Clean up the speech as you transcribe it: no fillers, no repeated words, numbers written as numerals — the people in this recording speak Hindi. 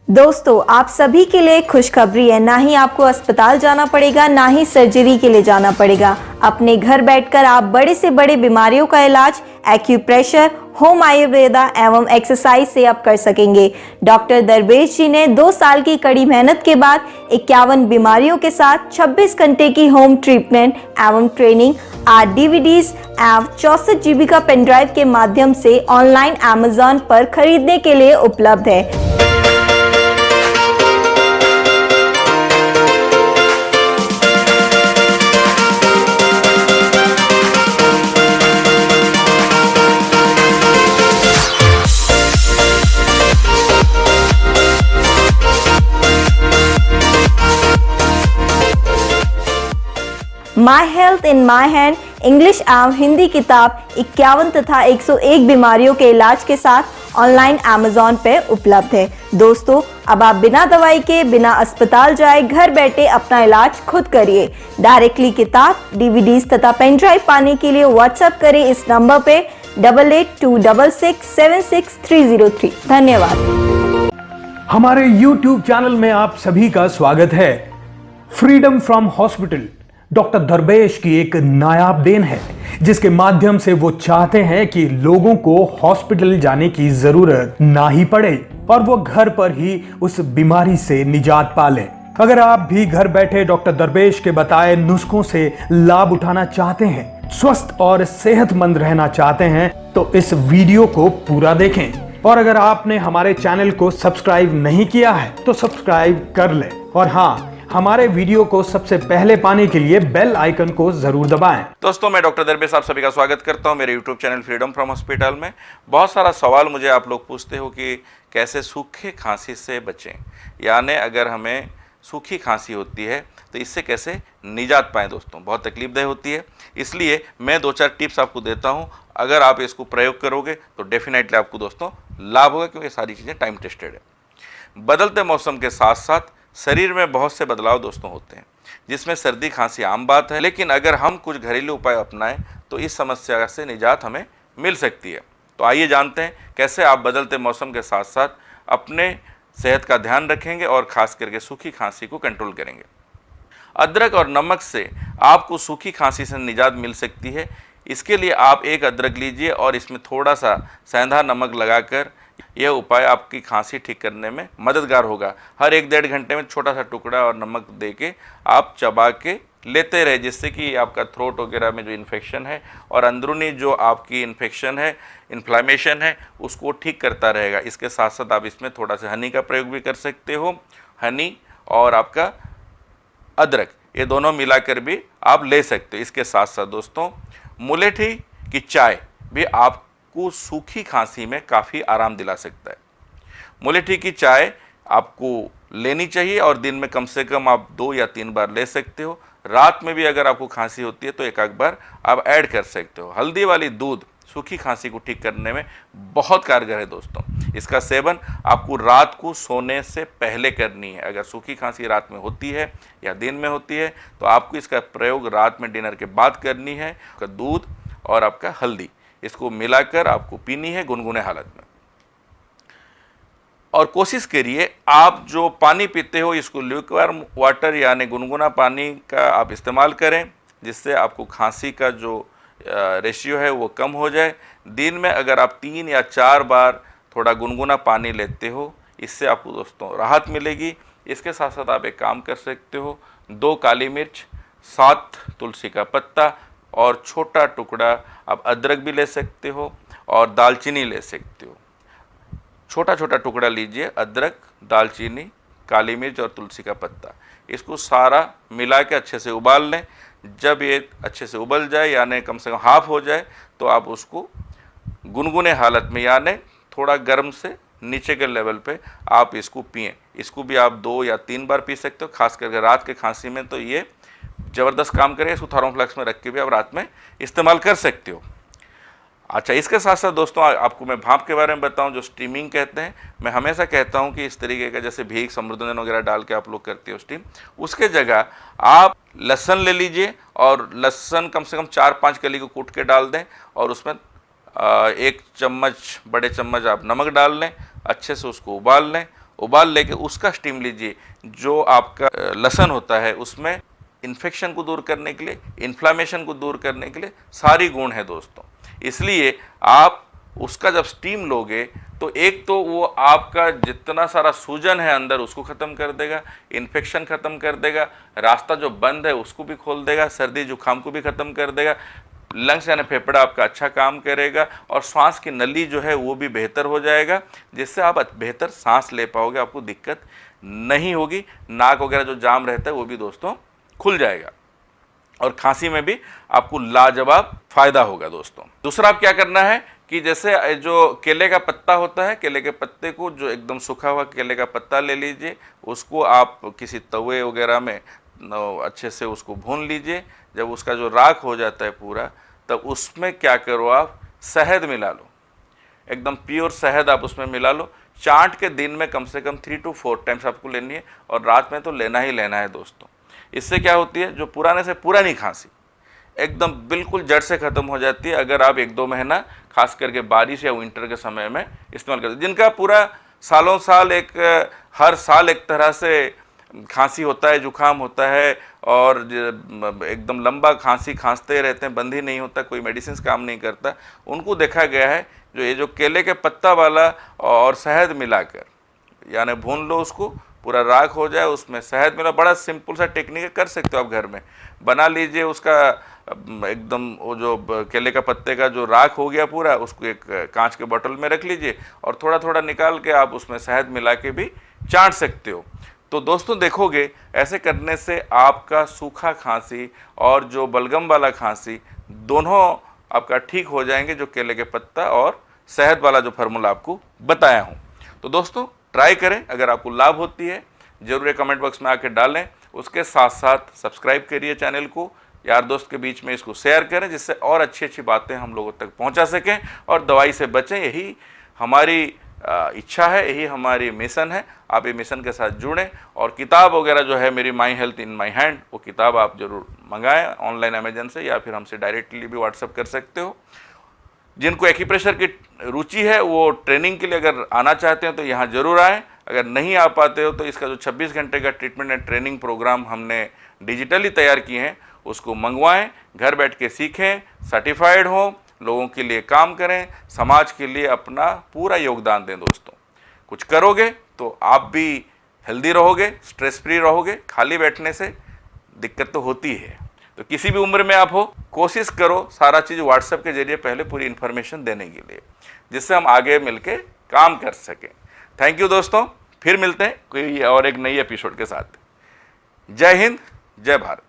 दोस्तों, आप सभी के लिए खुशखबरी है। ना ही आपको अस्पताल जाना पड़ेगा, ना ही सर्जरी के लिए जाना पड़ेगा। अपने घर बैठकर आप बड़े से बड़े बीमारियों का इलाज एक्यूप्रेशर, होम आयुर्वेदा एवं एक्सरसाइज से आप कर सकेंगे। डॉक्टर दरवेश जी ने 2 साल की कड़ी मेहनत के बाद 51 बीमारियों के साथ 26 घंटे की होम ट्रीटमेंट एवं ट्रेनिंग 8 डीवीडीज एवं 64 जीबी का पेनड्राइव के माध्यम से ऑनलाइन अमेजॉन पर खरीदने के लिए उपलब्ध है। My health in my hand English एवं हिंदी किताब 51 तथा 101 बीमारियों के इलाज के साथ ऑनलाइन अमेजॉन पे उपलब्ध है। दोस्तों, अब आप बिना दवाई के, बिना अस्पताल जाए, घर बैठे अपना इलाज खुद करिए। डायरेक्टली किताब, डीवीडीज तथा पेन ड्राइव पाने के लिए व्हाट्सएप करें इस नंबर पे 8826676303। धन्यवाद। हमारे YouTube चैनल में आप सभी का स्वागत है। फ्रीडम फ्रॉम हॉस्पिटल डॉक्टर दरवेश की एक नायाब देन है, जिसके माध्यम से वो चाहते हैं कि लोगों को हॉस्पिटल जाने की जरूरत ना ही पड़े और वो घर पर ही उस बीमारी से निजात पा लें। अगर आप भी घर बैठे डॉक्टर दरवेश के बताए नुस्खों से लाभ उठाना चाहते हैं, स्वस्थ और सेहतमंद रहना चाहते हैं, तो इस वीडियो को पूरा देखें। और अगर आपने हमारे चैनल को सब्सक्राइब नहीं किया है तो सब्सक्राइब कर लें। और हाँ, हमारे वीडियो को सबसे पहले पाने के लिए बेल आइकन को जरूर दबाएं। दोस्तों, मैं डॉक्टर दरवेश आप सभी का स्वागत करता हूं मेरे YouTube channel freedom from hospital में। बहुत सारा सवाल मुझे आप लोग पूछते हो कि कैसे सूखे खांसी से बचें, यानी अगर हमें सूखी खांसी होती है तो इससे कैसे निजात पाएं। दोस्तों, बहुत तकलीफदेह होती है, इसलिए मैं 2-4 टिप्स आपको देता हूं। अगर आप इसको प्रयोग करोगे तो डेफिनेटली आपको दोस्तों लाभ होगा, क्योंकि सारी चीज़ें टाइम टेस्टेड है। बदलते मौसम के साथ साथ शरीर में बहुत से बदलाव दोस्तों होते हैं, जिसमें सर्दी खांसी आम बात है, लेकिन अगर हम कुछ घरेलू उपाय अपनाएं तो इस समस्या से निजात हमें मिल सकती है। तो आइए जानते हैं कैसे आप बदलते मौसम के साथ साथ अपने सेहत का ध्यान रखेंगे और खास करके सूखी खांसी को कंट्रोल करेंगे। अदरक और नमक से आपको सूखी खांसी से निजात मिल सकती है। इसके लिए आप एक अदरक लीजिए और इसमें थोड़ा सा सेंधा नमक लगाकर यह उपाय आपकी खांसी ठीक करने में मददगार होगा। हर 1-1.5 घंटे में छोटा सा टुकड़ा और नमक दे के आप चबा के लेते रहे, जिससे कि आपका थ्रोट वगैरह में जो इन्फेक्शन है और अंदरूनी जो आपकी इन्फेक्शन है, इन्फ्लामेशन है, उसको ठीक करता रहेगा। इसके साथ साथ आप इसमें थोड़ा सा हनी का प्रयोग भी कर सकते हो। हनी और आपका अदरक, ये दोनों मिलाकर भी आप ले सकते हो। इसके साथ साथ दोस्तों, मुलेठी की चाय भी आपको सूखी खांसी में काफ़ी आराम दिला सकता है। मुलेठी की चाय आपको लेनी चाहिए और दिन में कम से कम आप 2 या 3 बार ले सकते हो। रात में भी अगर आपको खांसी होती है तो एक बार आप ऐड कर सकते हो। हल्दी वाली दूध सूखी खांसी को ठीक करने में बहुत कारगर है दोस्तों। इसका सेवन आपको रात को सोने से पहले करनी है। अगर सूखी खांसी रात में होती है या दिन में होती है तो आपको इसका प्रयोग रात में डिनर के बाद करनी है। दूध और आपका हल्दी, इसको मिलाकर आपको पीनी है गुनगुने हालत में। और कोशिश करिए आप जो पानी पीते हो इसको ल्यूकवार्म वाटर यानी गुनगुना पानी का आप इस्तेमाल करें, जिससे आपको खांसी का जो रेशियो है वो कम हो जाए। दिन में अगर आप 3 या 4 बार थोड़ा गुनगुना पानी लेते हो, इससे आपको दोस्तों राहत मिलेगी। इसके साथ साथ आप एक काम कर सकते हो, 2 काली मिर्च, 7 तुलसी का पत्ता और छोटा टुकड़ा आप अदरक भी ले सकते हो और दालचीनी ले सकते हो। छोटा छोटा टुकड़ा लीजिए, अदरक, दालचीनी, काली मिर्च और तुलसी का पत्ता, इसको सारा मिला के अच्छे से उबाल लें। जब ये अच्छे से उबल जाए यानी कम से कम हाफ हो जाए तो आप उसको गुनगुने हालत में यानी थोड़ा गर्म से नीचे के लेवल पे आप इसको पिएं। इसको भी आप 2 या 3 बार पी सकते हो। खास करके रात के खांसी में तो ये ज़बरदस्त काम करेगा। इसको थर्मोफ्लेक्स में रख के भी आप रात में इस्तेमाल कर सकते हो। अच्छा, इसके साथ साथ दोस्तों आपको मैं भाप के बारे में बताऊं, जो स्टीमिंग कहते हैं। मैं हमेशा कहता हूं कि इस तरीके का जैसे भीग समृद्धन वगैरह डाल के आप लोग करते हो स्टीम, उसके जगह आप लहसुन ले लीजिए और लहसुन कम से कम 4-5 कली को कूट के डाल दें और उसमें 1 चम्मच बड़े चम्मच आप नमक डाल लें, अच्छे से उसको उबाल लें उबाल लेके उसका स्टीम लीजिए। जो आपका लहसुन होता है उसमें इन्फेक्शन को दूर करने के लिए, इन्फ्लामेशन को दूर करने के लिए सारी गुण है दोस्तों। इसलिए आप उसका जब स्टीम लोगे तो एक तो वो आपका जितना सारा सूजन है अंदर उसको ख़त्म कर देगा, इन्फेक्शन ख़त्म कर देगा, रास्ता जो बंद है उसको भी खोल देगा, सर्दी जुकाम को भी ख़त्म कर देगा, लंग्स यानी फेफड़ा आपका अच्छा काम करेगा और श्वास की नली जो है वो भी बेहतर हो जाएगा, जिससे आप बेहतर सांस ले पाओगे, आपको दिक्कत नहीं होगी। नाक वगैरह जो जाम रहता है वो भी दोस्तों खुल जाएगा और खांसी में भी आपको लाजवाब फायदा होगा दोस्तों। दूसरा आप क्या करना है कि जैसे जो केले का पत्ता होता है, केले के पत्ते को, जो एकदम सूखा हुआ केले का पत्ता ले लीजिए, उसको आप किसी तवे वगैरह में अच्छे से उसको भून लीजिए। जब उसका जो राख हो जाता है पूरा, तब उसमें क्या करो, आप शहद मिला लो, एकदम प्योर शहद आप उसमें मिला लो। चाट के दिन में कम से कम 3 to 4 टाइम्स आपको लेनी है और रात में तो लेना ही लेना है दोस्तों। इससे क्या होती है, जो पुराने से पुरानी खांसी एकदम बिल्कुल जड़ से ख़त्म हो जाती है अगर आप 1-2 महीना खास करके बारिश या विंटर के समय में इस्तेमाल करते हैं। जिनका पूरा सालों साल हर साल एक तरह से खांसी होता है, जुकाम होता है और एकदम लंबा खांसी खांसते रहते हैं, बंद ही नहीं होता, कोई मेडिसिन काम नहीं करता, उनको देखा गया है जो केले के पत्ता वाला और शहद मिलाकर, यानी भून लो उसको, पूरा राख हो जाए, उसमें शहद मिला। बड़ा सिंपल सा टेक्निक है, कर सकते हो आप घर में, बना लीजिए। उसका एकदम वो जो केले का पत्ते का जो राख हो गया पूरा, उसको एक कांच के बोतल में रख लीजिए और थोड़ा थोड़ा निकाल के आप उसमें शहद मिला के भी चाट सकते हो। तो दोस्तों देखोगे ऐसे करने से आपका सूखा खांसी और जो बलगम वाला खांसी दोनों आपका ठीक हो जाएंगे, जो केले के पत्ता और शहद वाला जो फार्मूला आपको बताया हूँ। तो दोस्तों ट्राई करें, अगर आपको लाभ होती है ज़रूर कमेंट बॉक्स में आके डालें। उसके साथ साथ सब्सक्राइब करिए चैनल को, यार दोस्त के बीच में इसको शेयर करें, जिससे और अच्छी अच्छी बातें हम लोगों तक पहुंचा सकें और दवाई से बचें। यही हमारी इच्छा है, यही हमारी मिशन है। आप ये मिशन के साथ जुड़ें और किताब वगैरह जो है मेरी my health in my hand, वो किताब आप ज़रूर मंगाएं ऑनलाइन अमेजन से, या फिर हमसे डायरेक्टली भी व्हाट्सअप कर सकते हो। जिनको एक्यूप्रेशर की रुचि है वो ट्रेनिंग के लिए अगर आना चाहते हैं तो यहाँ ज़रूर आएँ। अगर नहीं आ पाते हो तो इसका जो 26 घंटे का ट्रीटमेंट एंड ट्रेनिंग प्रोग्राम हमने डिजिटली तैयार किए हैं उसको मंगवाएं, घर बैठ के सीखें, सर्टिफाइड हों, लोगों के लिए काम करें, समाज के लिए अपना पूरा योगदान दें। दोस्तों कुछ करोगे तो आप भी हेल्दी रहोगे, स्ट्रेस फ्री रहोगे। खाली बैठने से दिक्कत तो होती है, तो किसी भी उम्र में आप हो, कोशिश करो सारा चीज़ व्हाट्सएप के जरिए पहले पूरी इन्फॉर्मेशन देने के लिए, जिससे हम आगे मिलके काम कर सकें। थैंक यू दोस्तों, फिर मिलते हैं कोई और एक नई एपिसोड के साथ। जय हिंद, जय भारत।